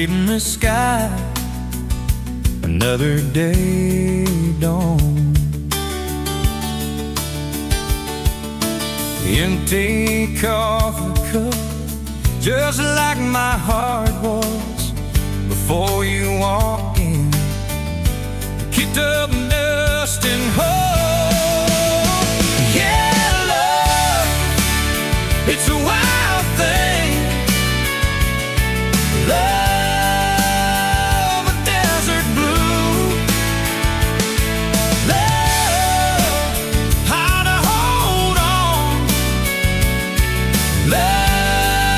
in the sky, another day dawned. Empty coffee cup, just like my heart was before you walked in. Kicked up dust and hope. Yeah, love, it's a wild thing. Love, a desert blue. Love, how to hold on. Love,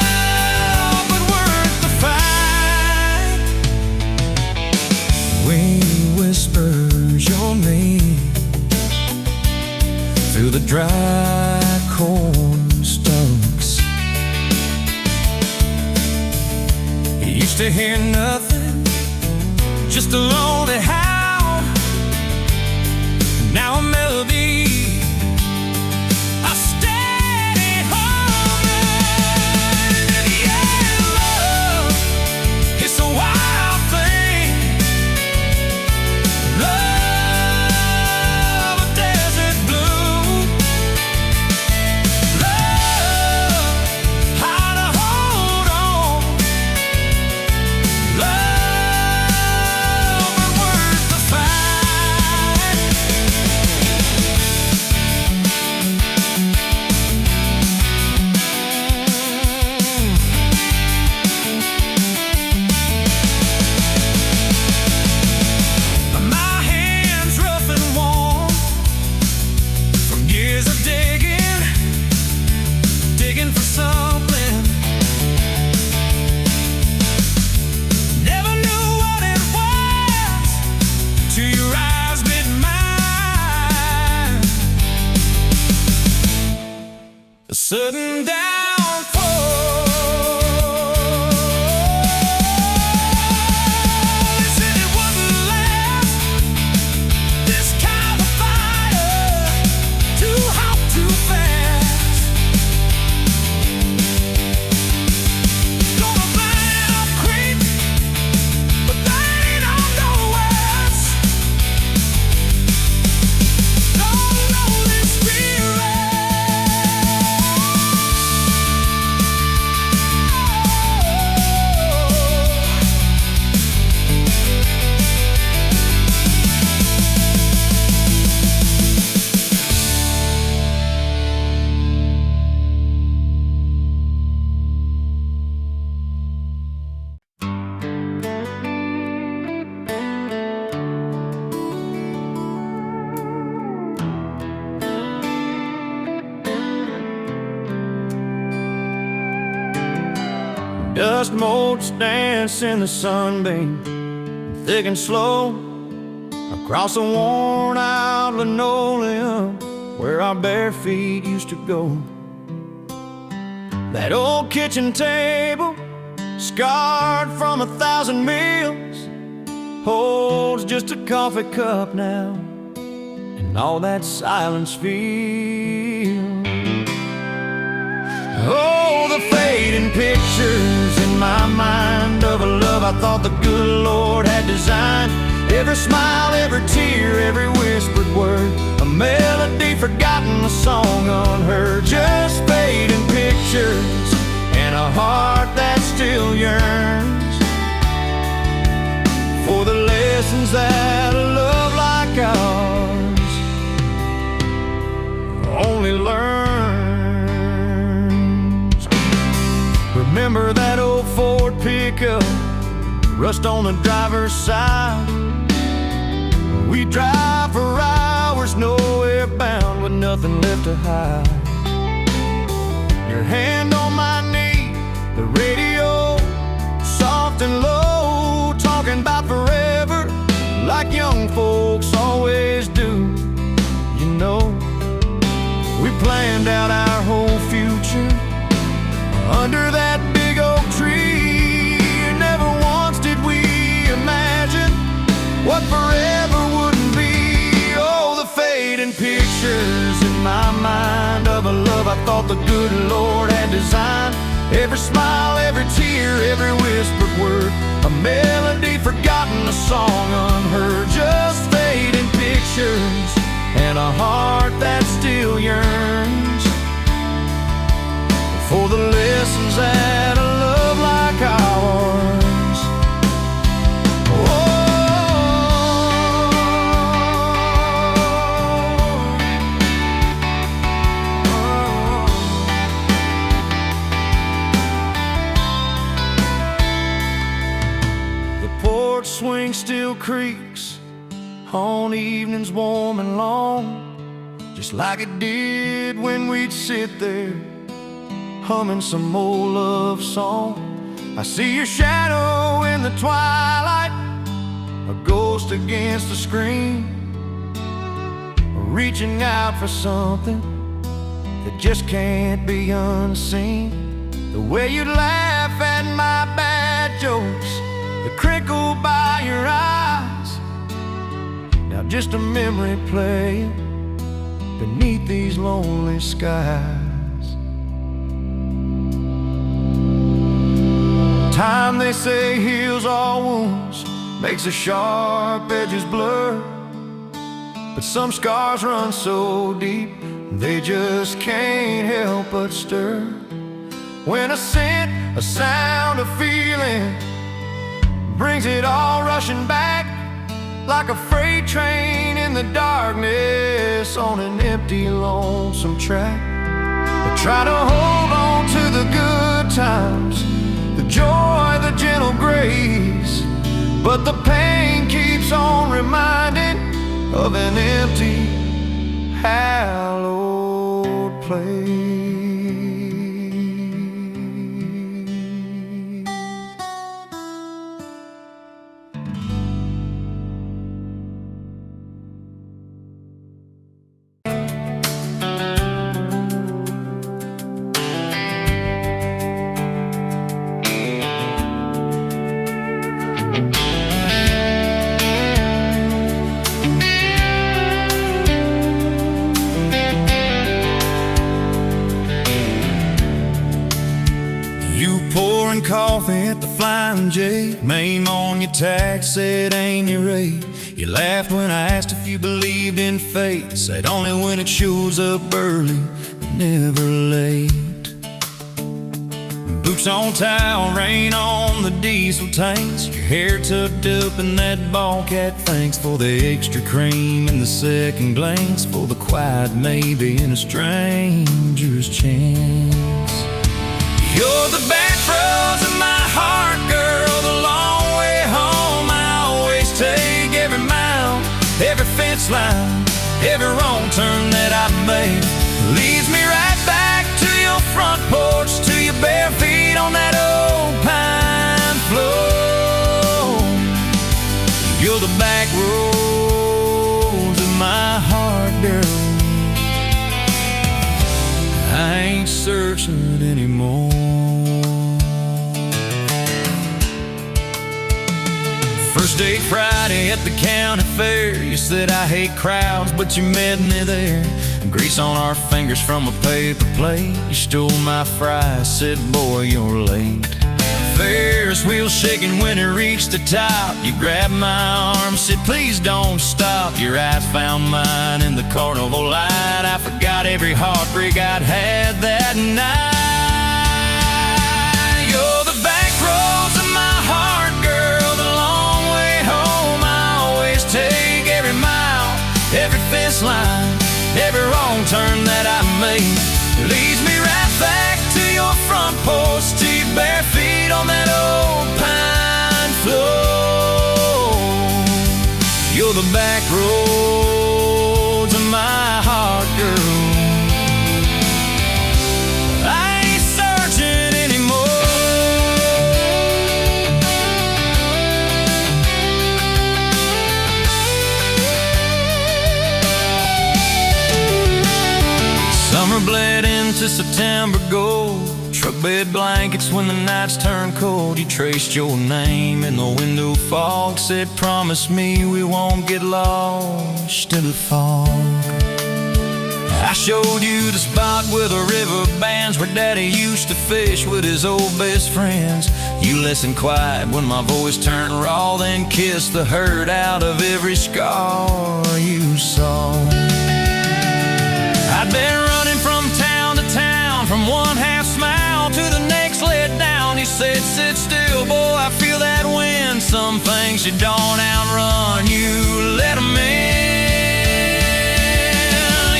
but worth the fight. Wind whispers your name through the dry corn stalks. You used to hear nothing, just a lonely howl. Now a melody, a steady humming. And yeah, love, it's a wild thing. Love, a desert blue. Love, how to hold on. Love, but worth the fight. My hands rough and warm from years of digging for something. Never knew what it was till your eyes met mine. A sudden downfall. They said it wouldn't last. This kind of fire, too hot, too fast. Gonna burn up quick, but they don't know us. Don't know this spirit. Dust motes dance in the sunbeam, thick and slow, across the worn out linoleum where our bare feet used to go. That old kitchen table, scarred from 1,000 meals, holds just a coffee cup now, and all that silence feels. Oh, the fading pictures in my mind of a love I thought the good Lord had designed. Every smile, every tear, every whispered word, a melody forgotten, a song unheard. Just fading pictures and a heart that still yearns for the lessons that a love like ours only learns. Remember that old Ford pickup, rust on the driver's side. We drive for hours, nowhere bound, with nothing left to hide. Your hand on my knee, the radio soft and low, talking about forever like young folks always do. You know, we planned out our whole future under that big oak tree. Never once did we imagine what forever wouldn't be. Oh, the fading pictures in my mind of a love I thought the good Lord had designed. Every smile, every tear, every whispered word, a melody forgotten, a song unheard, just fading pictures and a heart that still yearns for the lessons that a love like ours. The porch swing still creaks on evenings warm and long, just like it did when we'd sit there humming some old love song. I see your shadow in the twilight, a ghost against the screen, reaching out for something that just can't be unseen. The way you laugh at my bad jokes, the crinkle by your eyes, now just a memory playing beneath these lonely skies. Time, they say, heals all wounds, makes the sharp edges blur, but some scars run so deep they just can't help but stir. When a scent, a sound, a feeling brings it all rushing back, like a freight train in the darkness on an empty, lonesome track. I try to hold on to the good times, the joy, the gentle grace, but the pain keeps on reminding of an empty, hallowed place. Coffee at the Flying J, name on your tax said ain't your rate. You laughed when I asked if you believed in fate, said only when it shows up early, never late. Boots on towel, rain on the diesel tanks, your hair tucked up in that ball cat. Thanks for the extra cream and the second glance, for the quiet maybe in a stranger's chance. You're the back roads of my heart, girl, the long way home I always take. Every mile, every fence line, every wrong turn that I've made leads me right back to your front porch, to your bare feet on that old pine floor. You're the back roads of my heart, girl. I ain't searching anymore. First date Friday at the county fair, you said I hate crowds, but you met me there. Grease on our fingers from a paper plate, you stole my fries, said boy you're late. Ferris wheel shaking when it reached the top, you grabbed my arm, said please don't stop. Your eyes found mine in the carnival light, I forgot every heartbreak I'd had that night. You're the back roads of my heart, girl, the long way home I always take. Every mile, every fence line, every wrong turn that I made leads me right back to your front porch, to your bare feet on that old pine floor. You're the back roads of my heart, girl. I ain't searching anymore. Summer bled into September gold, truck bed blankets when the nights turn cold. You traced your name in the window fog, said promise me we won't get lost in the fog. I showed you the spot with the river bands where Daddy used to fish with his old best friends. You listened quiet when my voice turned raw, then kissed the hurt out of every scar you saw. I'd been running from town to town, from one half smile to the next let down. You said, sit still, boy, I feel that wind. Some things you don't outrun, you let them in.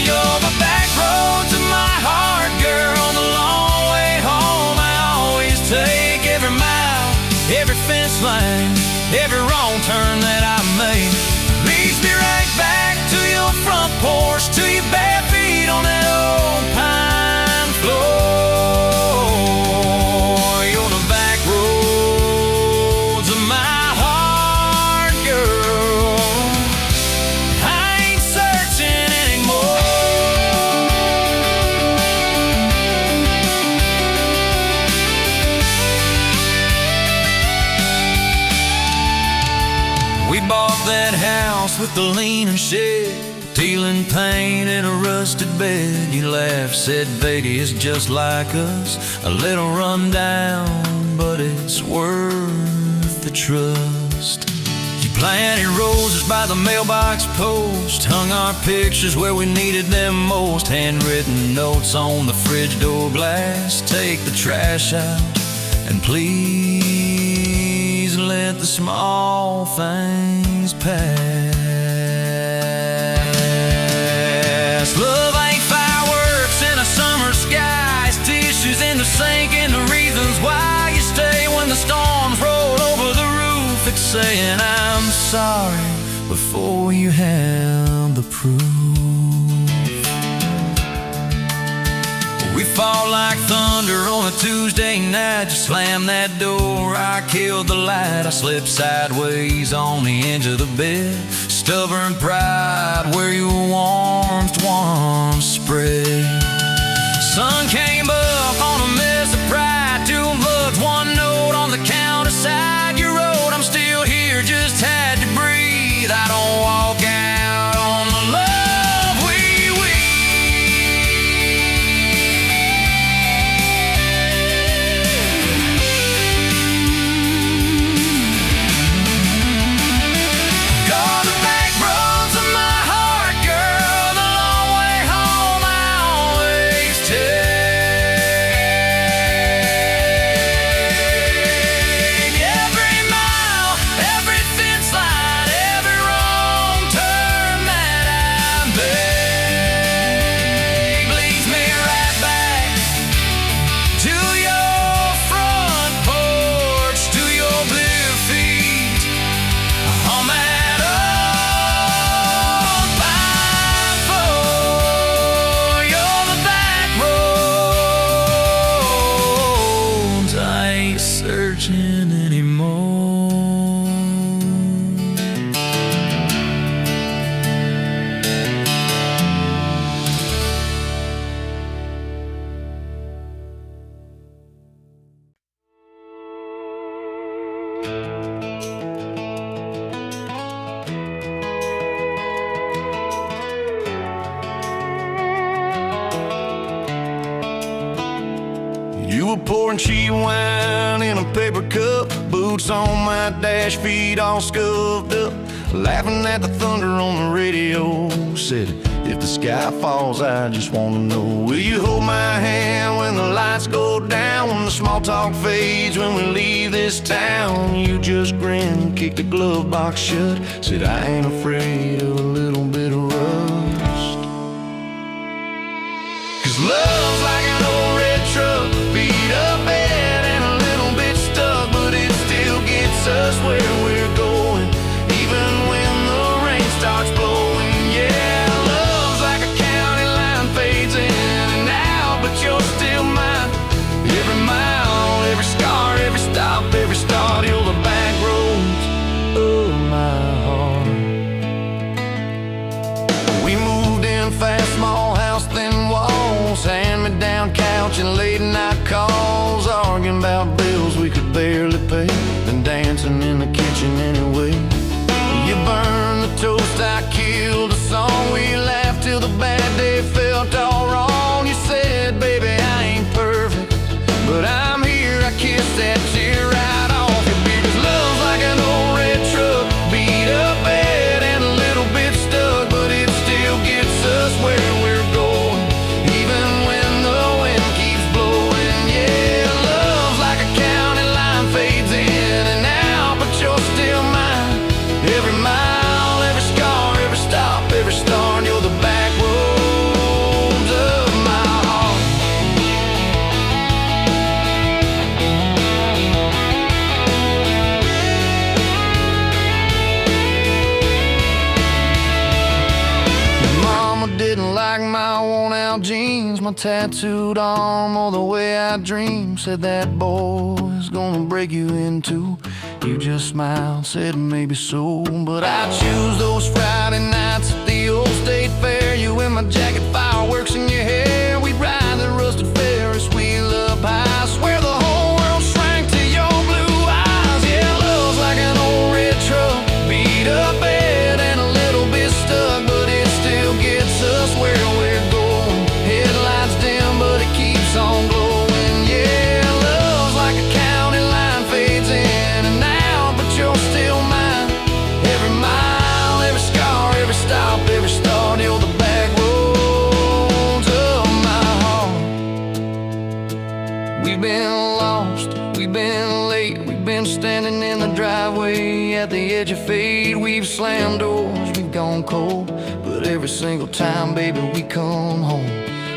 You're the back roads of my heart, girl. The long way home I always take. Every mile, every fence line, every wrong turn that I make leads me right back to your front porch, to your bare feet on that old pine floor. You're the back roads of my heart, girl. I ain't searching anymore. We bought that house with the leaning shed, peeling paint in a rusted bed. You laughed, said, baby, it's just like us, a little run down, but it's worth the trust. You planted roses by the mailbox post, hung our pictures where we needed them most, handwritten notes on the fridge door glass. Take the trash out and please let the small things pass. Love ain't fireworks in a summer sky, it's tissues in the sink and the reasons why you stay when the storms roll over the roof. It's saying I'm sorry before you have the proof. We fall like thunder on a Tuesday night. You slam that door, I killed the light. I slipped sideways on the edge of the bed. Stubborn pride where your warmth once spread. Sun came up on a mess of pride. Two lugs, one note on the counterside. You wrote, I'm still here, just had to breathe. I don't walk out on the love You were pouring cheap wine in a paper cup, boots on my dash, feet all scuffed up, laughing at the thunder on the radio. Said, if the sky falls, I just wanna know, will you hold my hand when the lights go down, when the small talk fades, when we leave this town? You just grinned, kicked the glove box shut, said, I ain't afraid of a little bit of rust. 'Cause love's like an old red truck, beat up bed and a little bit stuck, but it still gets us where we're going, even when the rain starts blowing. Yeah, love's like a county line, fades in and out, but you're still mine. Every mile, every scar, every stop, every start, you're the back roads of my heart. We moved in fast, small house, thin walls, hand me down worn-out jeans, my tattooed arm, or the way I dream. Said that boy's gonna break you in two. You just smiled, said maybe so. But I choose those Friday nights at the old state fair. You in my jacket, fireworks in your hair. We'd ride the rusted Ferris wheel up high. Swear the whole world shrank to your blue eyes. Yeah, love's like an old red truck, beat up bed and a little bit stuck, but it still gets us where we're going. Headlights dim, but it keeps on glowing. Yeah, love's like a county line, fades in and out, but you're still mine. Every mile, every scar, every stop, every start, you're the back roads of my heart. We've been lost, we've been late, we've been standing in the driveway at the edge of fate. We've slammed doors, we've gone cold, but every single time, baby, we come home.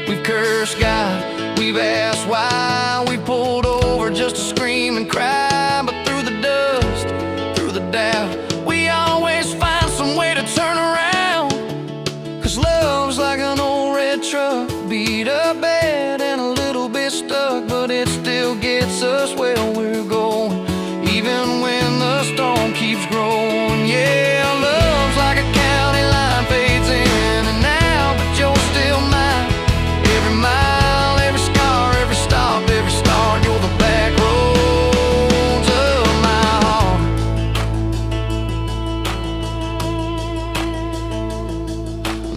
We've cursed God, we've asked why, we pulled over just to scream and cry. But through the dust, through the doubt, we always find some way to turn around. Cause love's like an old red truck, beat up bad and a little bit stuck, but it still gets us where we're going, even when the storm keeps growing. Yeah, love's like a county line, fades in and out, but you're still mine. Every mile, every scar, every stop, every start, you're the back roads of my heart.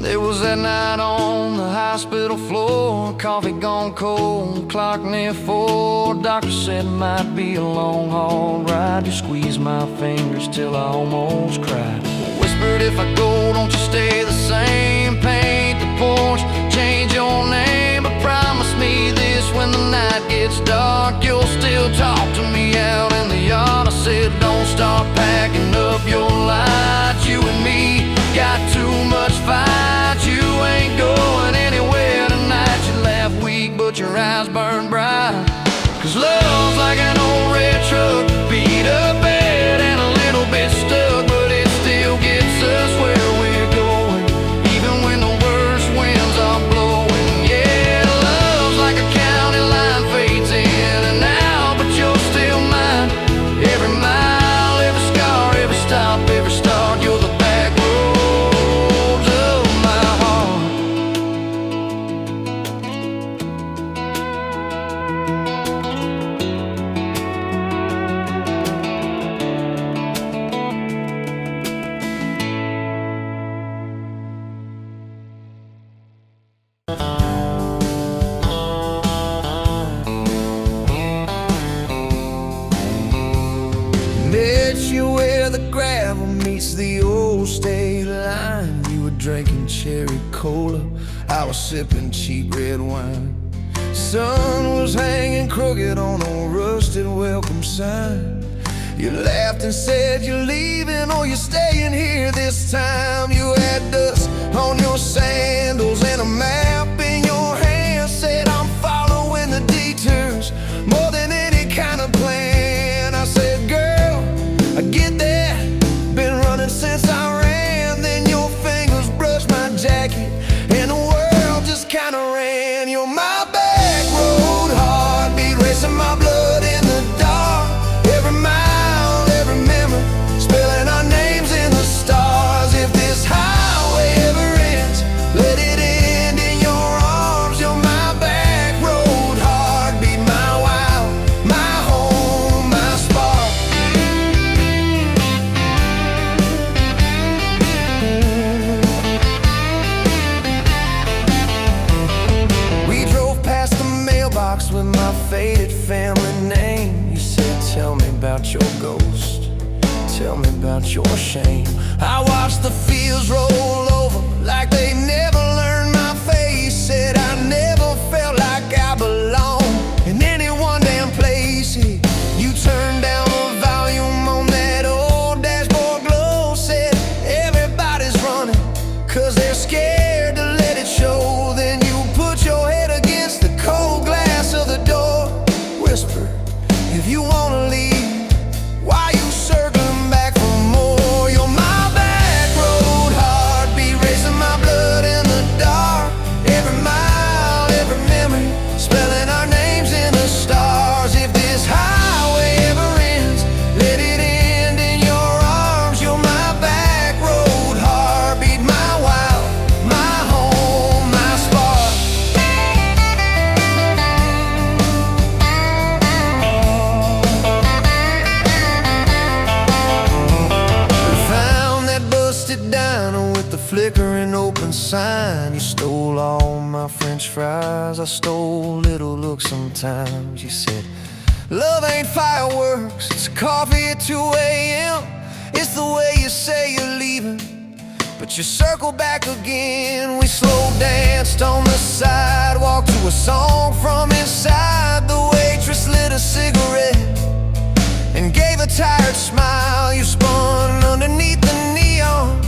There was that night on the hospital floor, coffee gone cold, clock near 4. Doctor said it might be a long haul ride. You squeezed my fingers till I almost cried. Whispered, if I go, don't you stay the same. Paint the porch, change your name, but promise me this, when the night gets dark, you'll still talk to me out in the yard. I said, don't start packing up your lights. You and me got too much fight. You ain't going anywhere tonight. You laugh weak, but your eyes burn bright. Cause love's like an old red truck, beat up bad and a little bit stuck, but it still gets us where we're going, even when the worst winds are blowing. Yeah, love's like a county line, fades in and out, but you're still mine. Every mile, every scar, every stop, every start, you're the back roads of my heart. Met you where the gravel meets the old state line. You were drinking cherry cola, I was sipping cheap red wine. Sun was hanging crooked on a rusted welcome sign. You laughed and said you're leaving or you're staying here this time. You had dust on your sandals and a map in your hand. Said I'm following the detours more than any kind of plan. I said, girl, I get that, been running since I ran. Then your fingers brushed my jacket and the world just kinda ran. You're my back road heartbeat, racing my blood in the dark. Every mile, every memory, spelling our names in the stars. If this highway ever ends, let it end in your arms. You're my back road heartbeat, my wild, my home, my spark. We drove past the mailbox with my faded family name. You said, tell me about your ghost, tell me about your shame. I watched the fields roll over like they never learned my face. Said I never felt like I belonged in any one damn place. You turned down the volume on that old dashboard glow. Said everybody's running cause they're scared to let it show. Then you put your head against the cold glass of the door. Whisper, if you wanna leave, why you circling back for more? You're my back road heartbeat, racing my blood in stole all my French fries. I stole little looks sometimes. You said, love ain't fireworks, it's coffee at 2 a.m. It's the way you say you're leaving, but you circle back again. We slow danced on the sidewalk to a song from inside. The waitress lit a cigarette and gave a tired smile. You spun underneath the neon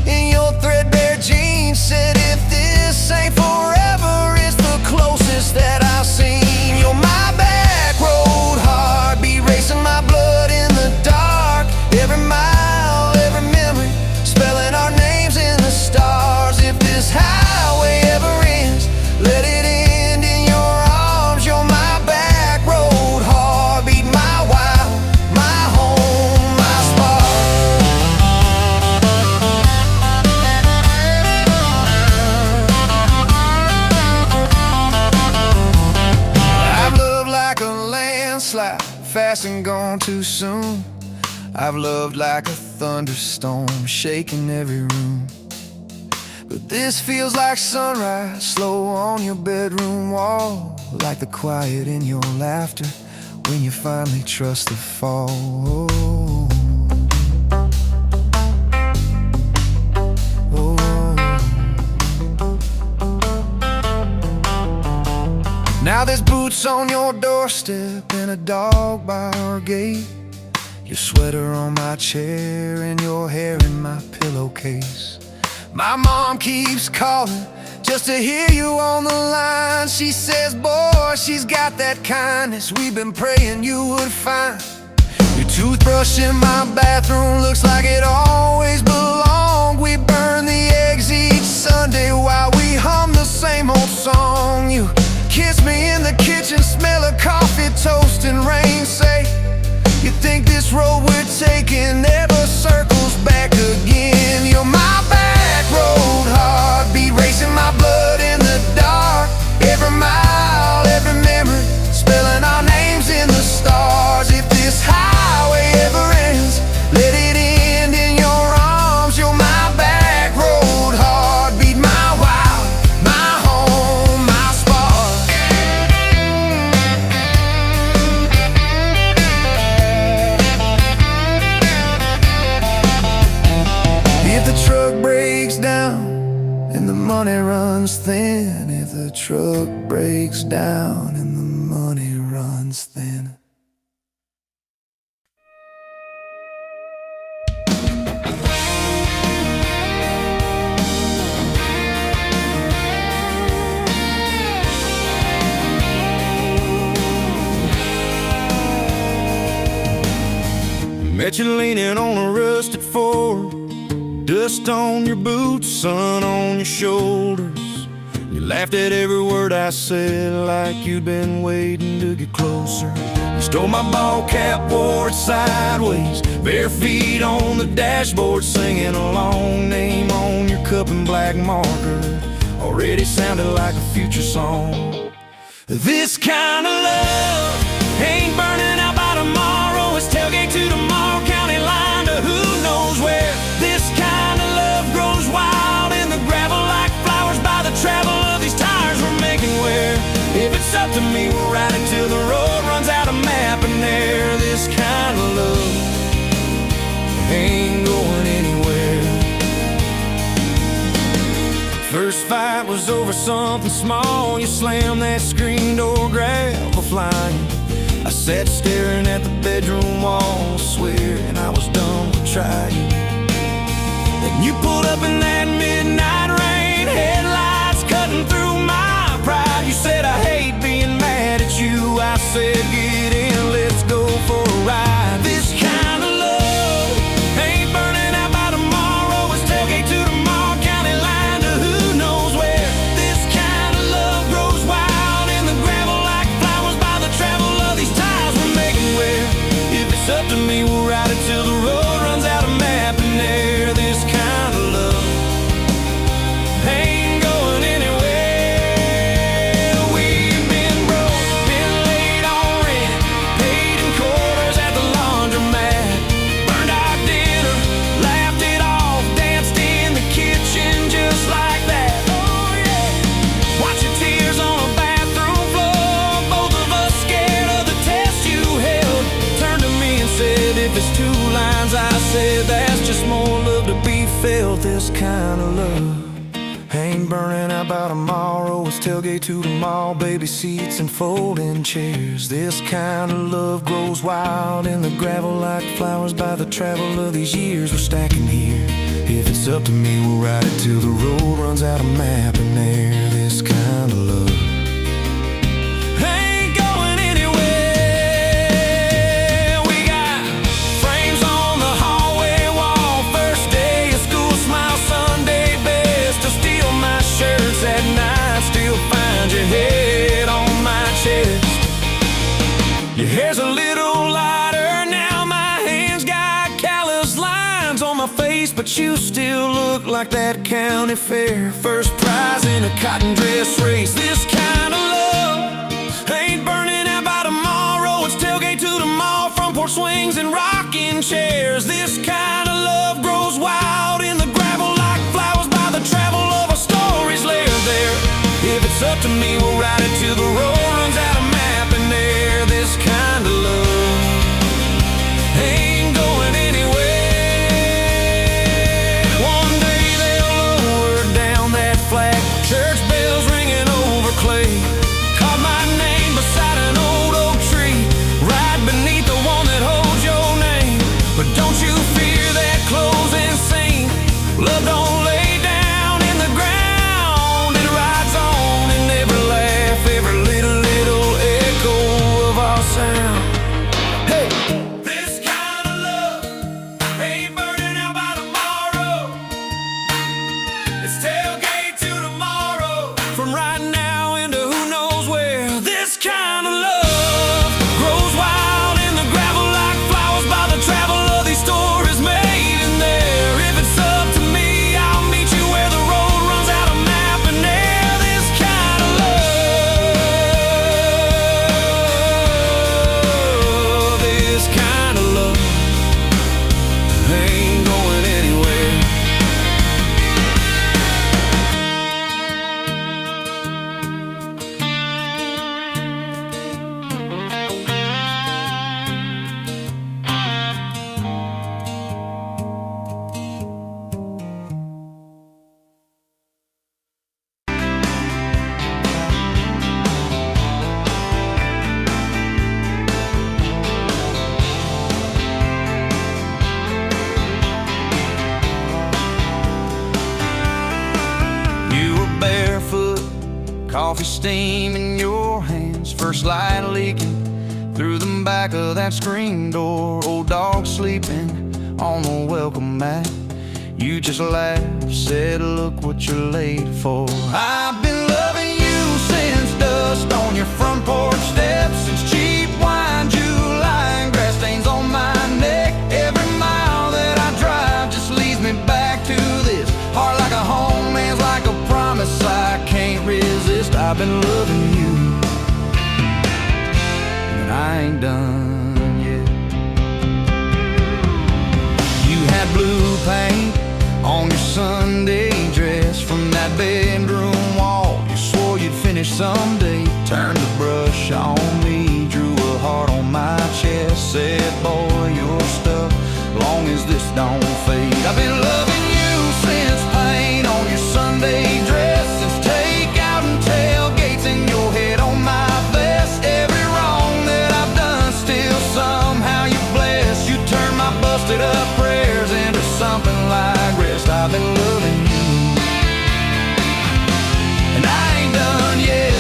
in your threadbare jeans. Said, if this ain't forever, it's the closest that I've seen. You're my back road heartbeat, racing my blood in the dark. Every mile, every memory, spelling our names in the stars. If this highway ever ends, let it end in your arms. You're my back road heartbeat, my wild, my home, my spark. I've loved like a landslide, fast and gone too soon. I've loved like a thunderstorm, shaking every room. But this feels like sunrise, slow on your bedroom wall, like the quiet in your laughter when you finally trust the fall. Now there's boots on your doorstep and a dog by our gate. Your sweater on my chair and your hair in my pillowcase. My mom keeps calling just to hear you on the line. She says, boy, she's got that kindness we've been praying you would find. Your toothbrush in my bathroom looks like it always belonged. We burn the eggs each Sunday while we hum the same old song. You kiss me in the kitchen, smell of coffee, toast and rain. Say, you think this road we're taking never circles back again. You're my back road heartbeat, racing my blood in the dark. Every mile, every memory, spelling our names in the stars. If this highway ever ends, let it end in your arms. You're my back road heartbeat, my wild, my home, my spark. If the truck breaks down and the money runs thin, if the truck breaks down and the money runs thin. Met you leaning on a rusted Ford, dust on your boots, sun on your shoulders. You laughed at every word I said like you'd been waiting to get closer. You stole my ball cap, wore it sideways, bare feet on the dashboard, singing a long name on your cup in black marker. Already sounded like a future song. This kind of love ain't burning out by tomorrow. It's tailgate to tomorrow, county line to who knows where. This kind of love grows wild in the gravel like flowers by the travel of these tires we're making wear. If it's up to me, we'll ride it till the road runs out of map and air. This kind of love ain't going anywhere. First fight was over something small. You slammed that screen door, gravel flying. I sat staring at the bedroom wall, swearing I was done with trying. Then you pulled up in that midnight rain, headlights cutting through my pride. You said, I hate being mad at you. I said, get in, let's go for a ride. This kind of love ain't burning out by tomorrow. It's tailgate to tomorrow, county line to who knows where. This kind of love grows wild in the gravel like flowers by the travel of these tires we're making wear. If it's up to me, we'll ride it till the road runs out of map and air. This kind of love tailgate to the mall, baby seats and folding chairs. This kind of love grows wild in the gravel like flowers by the travel of these years we're stacking here. If it's up to me, we'll ride it till the road runs out of map and air. This kind of love ain't going anywhere. We got frames on the hallway wall, first day of school, smile Sunday best. Still steal my shirts at night, still find your head on my chest. Your hair's a little lighter now, my hands got callous lines on my face, but you still look like that county fair first prize in a cotton dress race. This kind of love ain't burning out by tomorrow. It's tailgate to the mall, front porch swings and rocking chairs. This kind of love grows wild in the gravel like flowers by the travel of a story's lair there. If it's up to me, we'll ride it till the road runs out of map and air. This kind of love ain't going anywhere. One day they'll lower down that flag, church bells ringing over clay. Carve my name beside an old oak tree, right beneath the one that holds your name. But don't you fear that closing scene. Love don't lay down in the ground, it rides on in every laugh, every little echo of our sound. Hey, this kind of love ain't burning out by tomorrow. It's tailgate to tomorrow, from right now into who knows where. This kind of love grows wild in the gravel like flowers by the travel of these stories made in there. If it's up to me, I'll meet you where the road runs out of map and air. This kind of love, this kind of love ain't going anywhere. You were barefoot, coffee steam in your hands, first light leaking through the back of that screen door. Old dog sleeping on the welcome mat. You just laughed, said, look what you're late for. I've been loving you since dust on your front porch steps, since cheap wine, July, and grass stains on my neck. Every mile that I drive just leads me back to this heart like a home, hands like a promise I can't resist. I've been loving you, and I ain't done yet. You had blue paint on your Sunday dress, from that bedroom wall you swore you'd finish someday. Turned the brush on me, drew a heart on my chest, said, boy, you're stuck long as this don't fade. I've been loving you since paint on your Sunday dress, since takeout and tailgates in your head on my vest. Every wrong that I've done, still somehow you bless. You turn my busted up prayers into something like rest. I've been loving you, and I ain't done yet.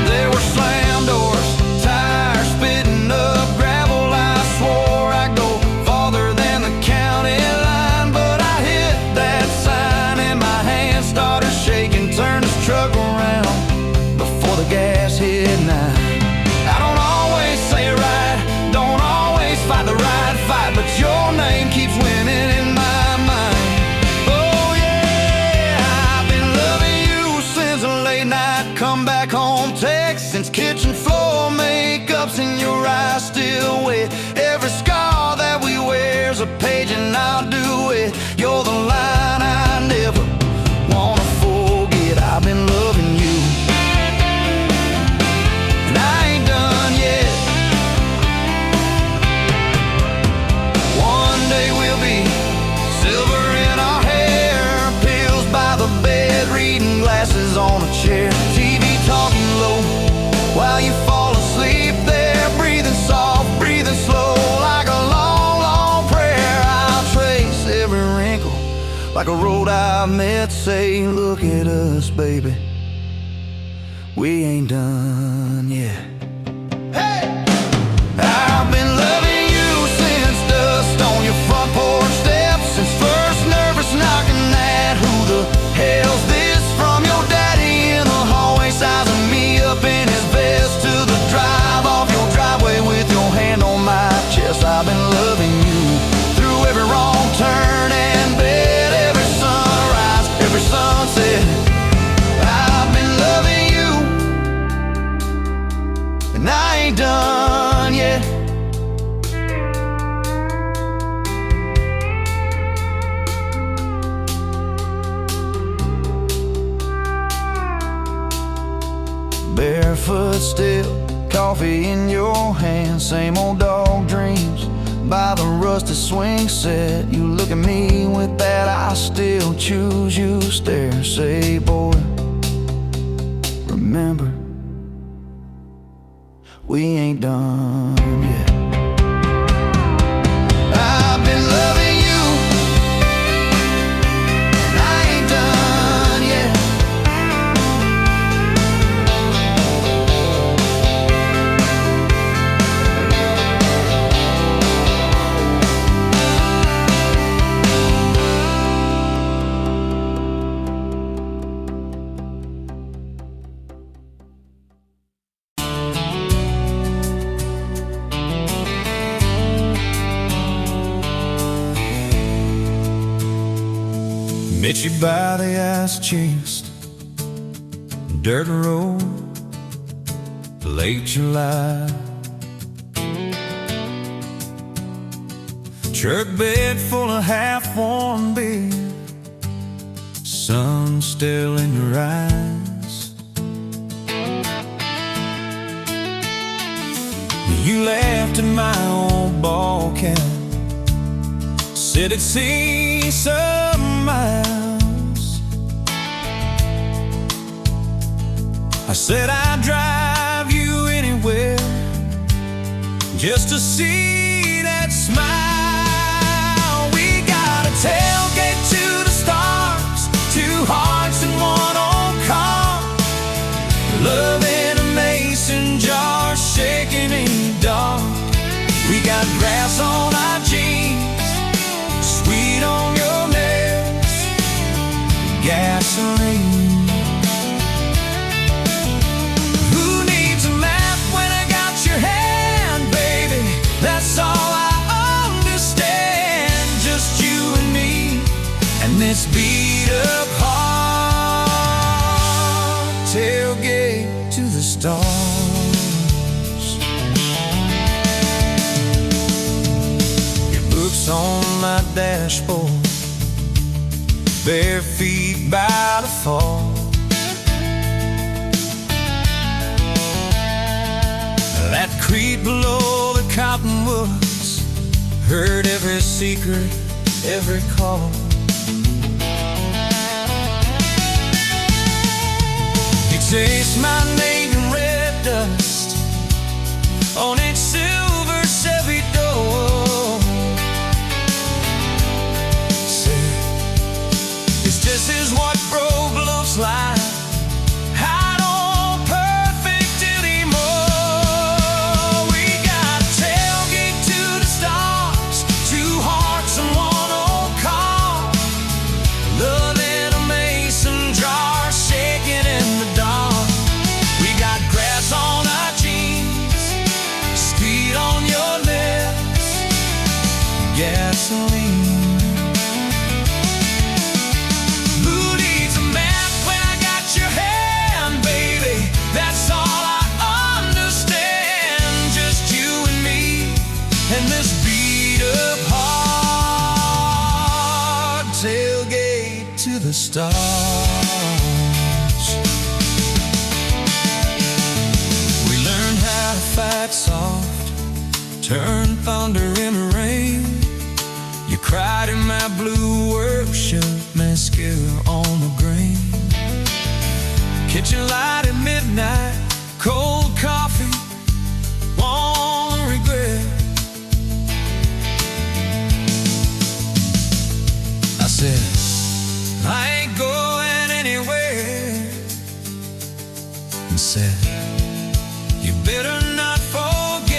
There were slam doors, tires spitting up gravel. I swore I'd go farther than the county line, but I hit that sign and my hand started shaking. Turned this truck around before the gas hit 9. I don't always say it right, don't always fight the right fight, but your name keeps winning in my mind. Oh yeah, I've been loving you since a late night come back home text, since kitchen floor makeup's in your eyes still wet. Every scar that we wear's a page and I'll do it. You're the line I never wanna forget. I've been loving on a chair, TV talking low, while you fall asleep there, breathing soft, breathing slow, like a long, long prayer. I'll trace every wrinkle like a road I've met, say, look at us, baby, we ain't done yet. Hey! I've been loving you since dust on your front porch steps, since first nervous knocking at who the hell's this, from your daddy in the hallway sizing me up in his vest, to the drive off your driveway with your hand on my chest. I've been loving you through every wrong turn and bed, every sunrise, every sunset. I've been loving you, and I ain't done yet. Barefoot still, coffee in your hand, same old dog dreams by the rusted swing set. You look at me with that I still choose you stare, say, boy, remember, we ain't done yet. I've been loving you, and I ain't done yet. Met you by the ice chest, dirt road, late July. Truck bed full of half-warm beer, sun still in your eyes. You laughed at my old ball cap, said it'd see some miles. I said I'd drive you anywhere just to see that smile. We got a tailgate to the stars, two hearts in one old car, love in a mason jar, shaking in the dark. We got grass on our jeans, sweet on your lips, gasoline. Who needs a map when I got your hand, baby? That's all I understand. Just you and me, and this beat up heart, tailgate to the stars. On my dashboard, bare feet by the fall. That creek below the cottonwoods, heard every secret, every call. You taste my name in red dust on its silver Chevy door. This is what broke looks like. I don't perfect anymore. We got a tailgate to the stars, two hearts and one old car, love in a mason jar, shaking in the dark. We got grass on our jeans, speed on your lips, gasoline. That's all I understand. Just you and me, and this beat up heart, tailgate to the stars. We learned how to fight soft, turn thunder into rain. You cried in my blue worship, mascara on the grain. kitchen light at midnight, cold coffee, won't regret. I said, I ain't going anywhere. And said, you better not forget.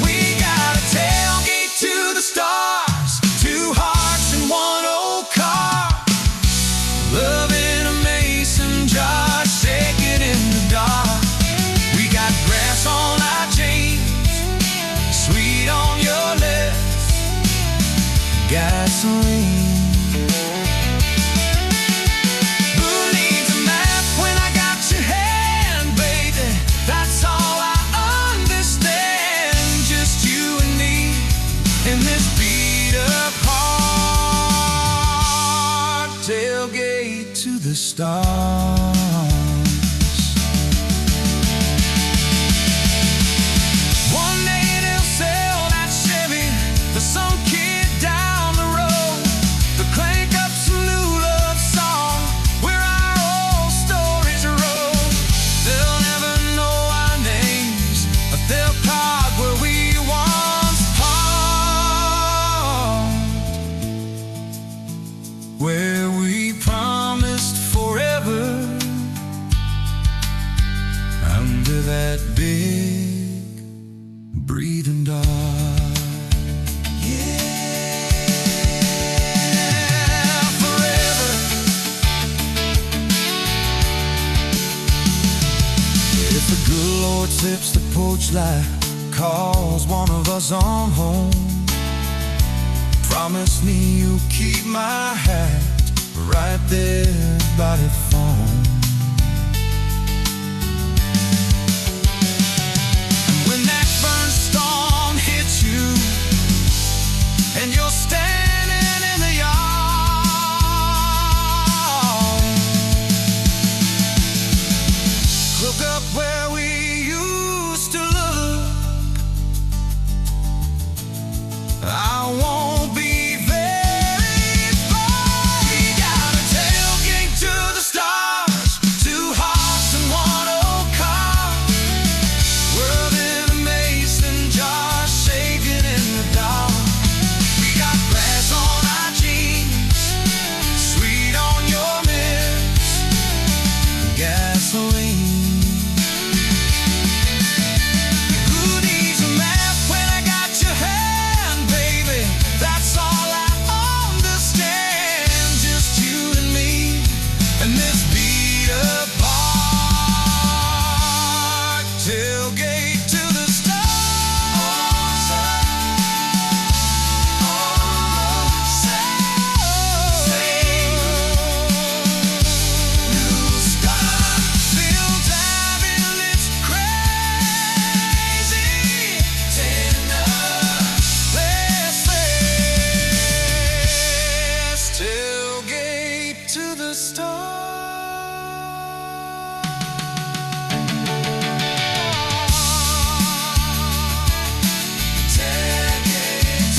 We got a tailgate to the stars, 2 hearts in 1 old car, love in a mason jar, shaking in the dark. We got grass on our jeans, sweet on your lips, gasoline. Who needs a map when I got your hand, baby? That's all I understand. Just you and me in this beat-up heart, tailgate to the stars. One day they'll sell that Chevy to some kid down the road. They'll crank up some new love song where our old stories roll. They'll never know our names, but they'll park where we once parked, where we promised forever under that big breathing dog. Yeah, forever. If the good Lord sips the porch light, calls one of us on home, promise me you'll keep my hat right there by the phone. When that burn storm hits you and you're standing in the yard, look up where we used to look. I won't be very far. We got a tailgate to the stars, 2 hearts in 1 old car, world in a mason jar, shaking in the dark. We got grass on our jeans, sweet on your lips, gasoline. Who needs a map when I got your hand, baby? That's all I understand. Just you and me and this beat-up heart, tailgate to the stars. New start, feel diving, it's crazy. Tenderless, tailgate to the stars. Tailgate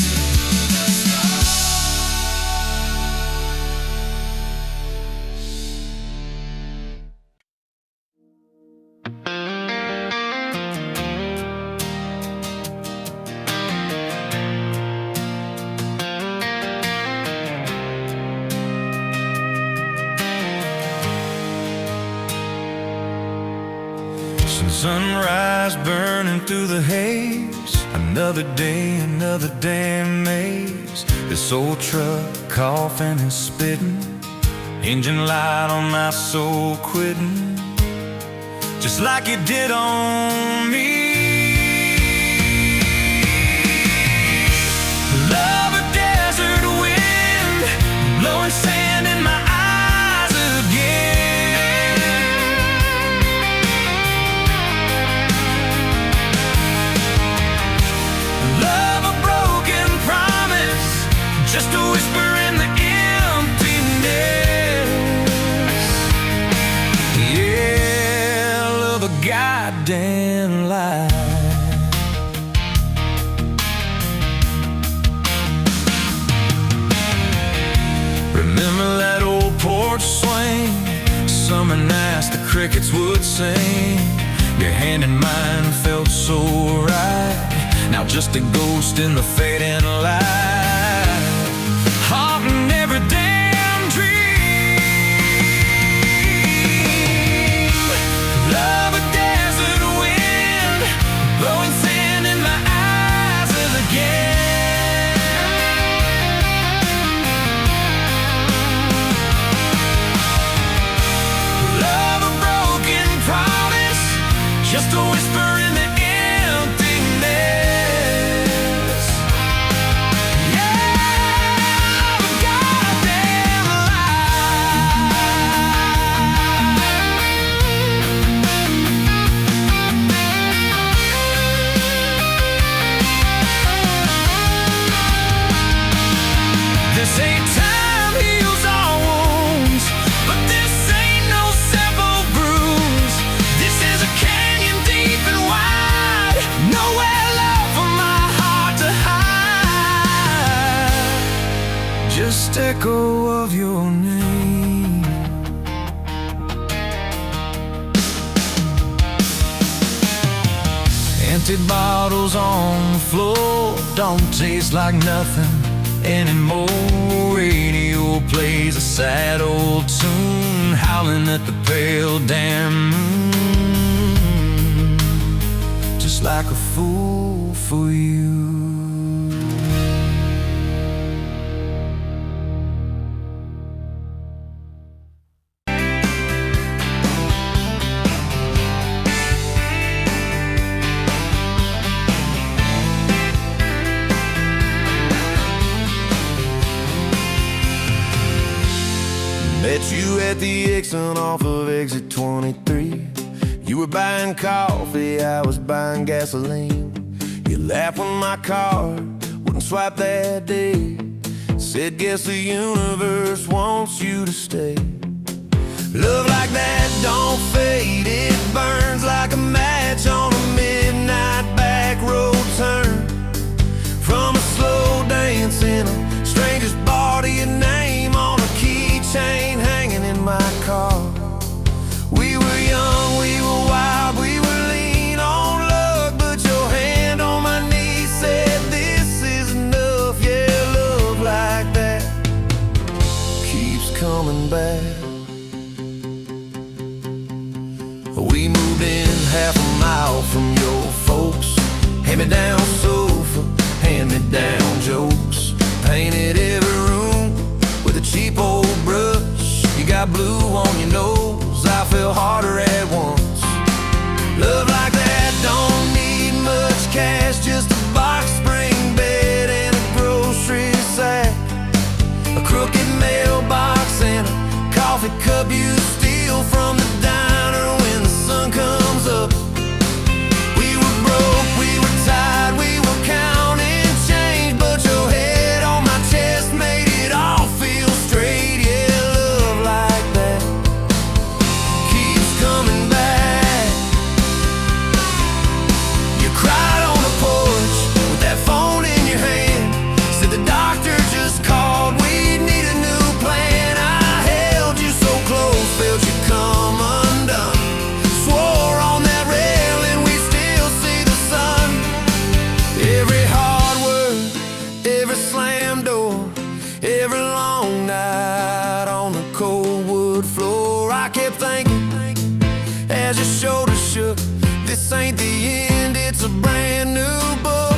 to the stars. Sunrise burning through the haze, another day, another damn maze. This old truck coughing and spitting, engine light on my soul quitting, just like it did on me. Love a desert wind, blowing sand in my eyes again. Love a broken promise, just a whisper in the emptiness. Yeah, love a goddamn lie. Remember summer nights the crickets would sing. Your hand in mine felt so right. Now just a ghost in the fading light, haunting every damn dream. Love a desert wind, blowing sand in my eyes again. Love a broken promise, just a whisper in the emptiness. Yeah, love a goddamn lie. This ain't time heals all wounds, but this ain't no simple bruise. This is a canyon deep and wide, nowhere left for my heart to hide. Just echo of your name. Empty bottles on the floor don't taste like nothing anymore. Radio plays a sad old tune, howling at the pale damn moon, just like a fool for you. Met you at the exit off of exit 23. You were buying coffee, I was buying gasoline. You laughed when my card wouldn't swipe that day. Said, guess the universe wants you to stay. Love like that don't fade, it burns like a match on a midnight back road turn. From a slow dance in a stranger's bar to your name on a keychain hanging in my car. We were young, we were wild, we were lean on luck, but your hand on my knee said this is enough. Yeah, love like that keeps coming back. We moved in half a mile from your folks. Hand-me-down sofa, hand-me-down jokes. Painted every room with a cheap old brush. You got blue on your nose, I fell harder at once. Love like that don't need much cash, just a box spring bed and a grocery sack, a crooked mailbox and a coffee cup you steal from the diner when the sun comes up. We were broke, we were tired, we were counting change, but your head on my chest made it all feel straight. Yeah, love like that keeps coming back. You cried on the porch with that phone in your hand. Said the doctor just called, we need a new plan. I held you so close, felt you come undone. Swore on that railing we still see the sun. Every hard word, every slam door, every long night on the cold wood floor. I kept thinking as your shoulders shook, this ain't the end, it's a brand new book.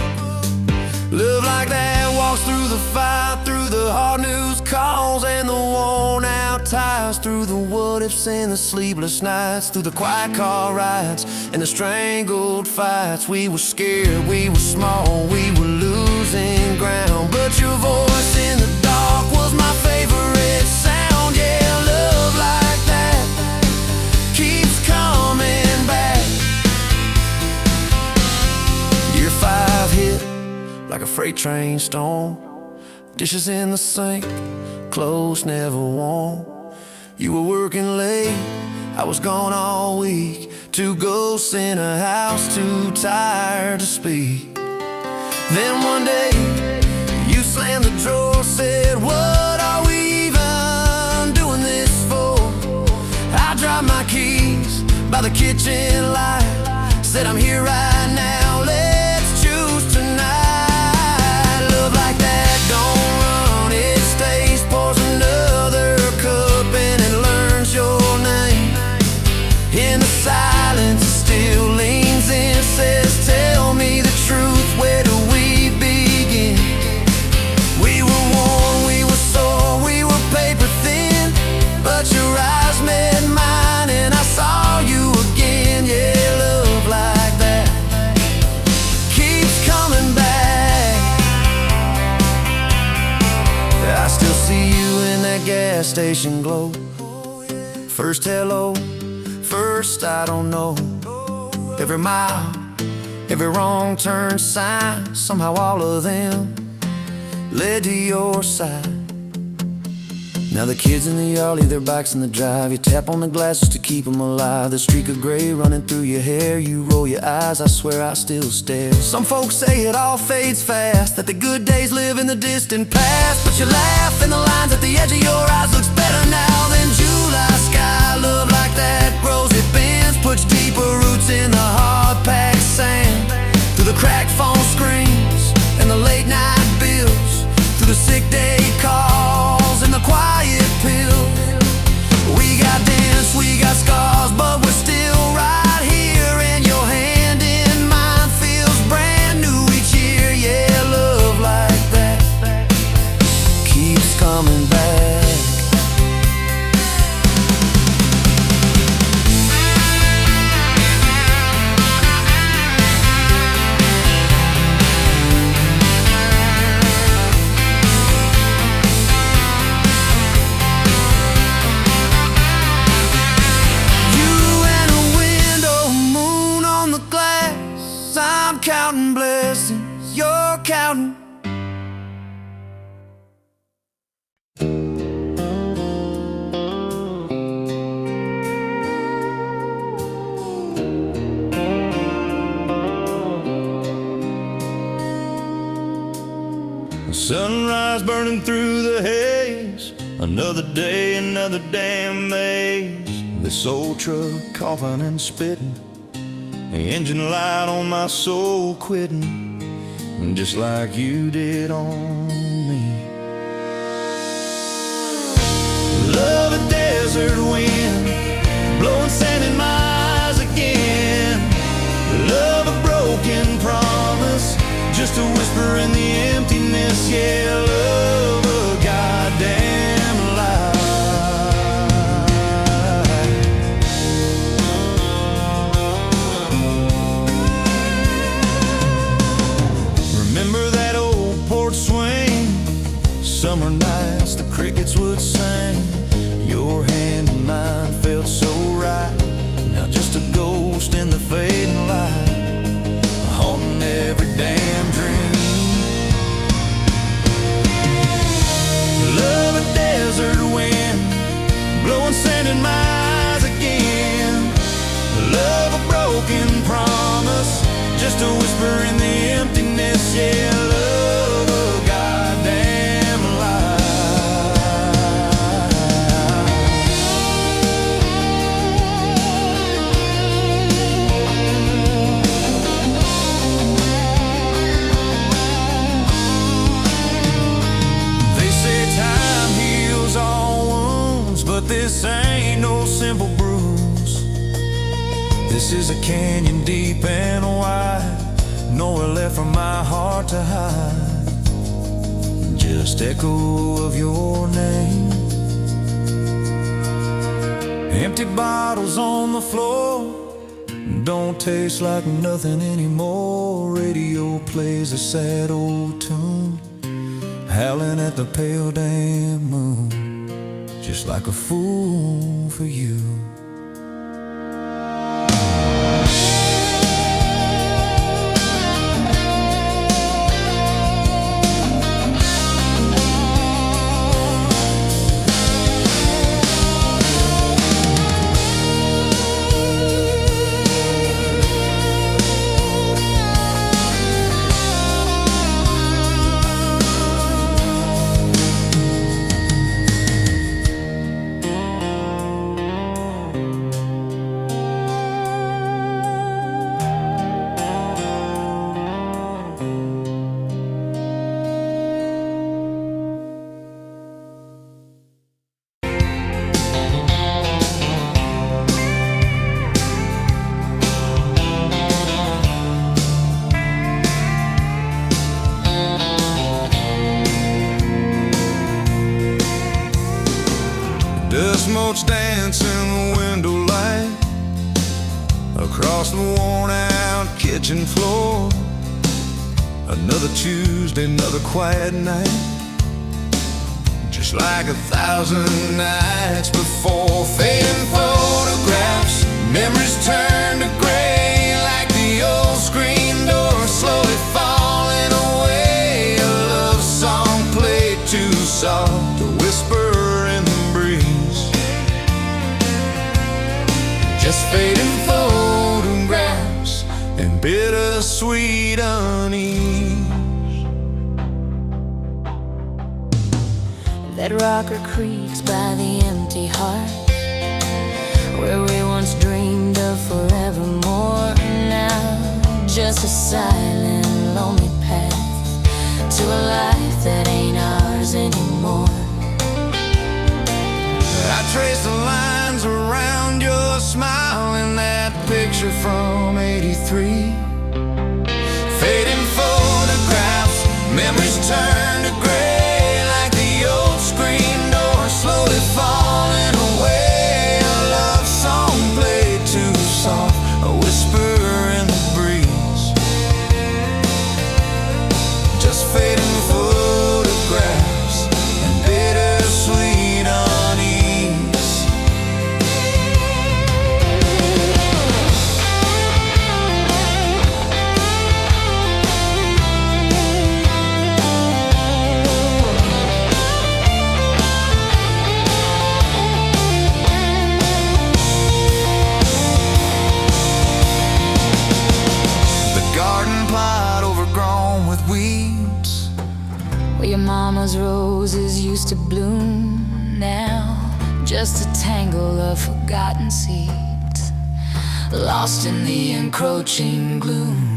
Love like that walks through the fire, through the hard news calls and the worn out tires, through the what ifs and the sleepless nights, through the quiet car rides and the strangled fights. We were scared, we were small, we were losing ground, but your voice in the dark was my favorite sound. Yeah, love like that keeps coming back. Year 5 hit like a freight train storm. Dishes in the sink, clothes never warm. You were working late, I was gone all week. 2 ghosts in a house, too tired to speak. Then one day, you slammed the drawer, said, what are we even doing this for? I dropped my keys by the kitchen light. Said I'm here right now, let's choose tonight. Love like that don't run, it stays. Pours another cup and it learns your name. In the silence it still leans in, says tell me the truth, where do we begin? We were worn, we were sore, we were paper thin, but your eyes met mine and I saw you again. Yeah, love like that keeps coming back. I still see you in that gas station glow. First hello, first I don't know. Every mile, every wrong turn sign, somehow all of them led to your side. Now the kids in the yard leave their bikes in the drive. You tap on the glasses to keep them alive. The streak of gray running through your hair. You roll your eyes, I swear I still stare. Some folks say it all fades fast, that the good days live in the distant past. But you laugh and the lines at the edge of your eyes looks better now than July sky. Love like that grows, it bends, puts deeper roots in the hard-packed sand. Through the cracked phone screens and the late night bills, through the sick day calls and the quiet pills. We got dents, we got scars, but we're still right here. And your hand in mine feels brand new each year. Yeah, love like that keeps coming back. Counting blessings, you're counting. Sunrise burning through the haze. Another day, another damn maze. This old truck coughing and spitting. The engine light on my soul quitting, just like you did on me. Love a desert wind, blowing sand in my eyes again. Love a broken promise, just a whisper in the emptiness. Yeah, love a goddamn lie. Remember that old porch swing, summer nights the crickets would sing. Your hand in mine felt so right, now just a ghost in the fading light, haunting every damn dream. Love a desert wind, blowing sand in my eyes again. Love a broken promise, just a whisper in the emptiness. Yeah, love a goddamn lie. They say time heals all wounds, but this ain't no simple bruise. This is a canyon deep and wide, nowhere left for my heart to hide. Just echo of your name. Empty bottles on the floor, don't taste like nothing anymore. Radio plays a sad old tune, howling at the pale damn moon, just like a fool for you. dance in the window light, across the worn-out kitchen floor. Another Tuesday, another quiet night, just like 1,000 nights before. Fading photographs, memories turn to gray, like the old screen door slowly falling away. A love song played too soft to whisper in the breeze. Just fading photographs and bittersweet unease. That rocker creaks by the empty heart, where we once dreamed of forevermore. Now just a silent, lonely path to a life that ain't ours anymore. I trace the lines around your smile in that picture from '83. Fading photographs, memories turn to gray, like the old screen door slowly falling away. A love song played too soft, a whisper in the breeze. Just fading photographs and bittersweet unease. Garden plot overgrown with weeds, Where your mama's roses used to bloom, now just a tangle of forgotten seeds, lost in the encroaching gloom.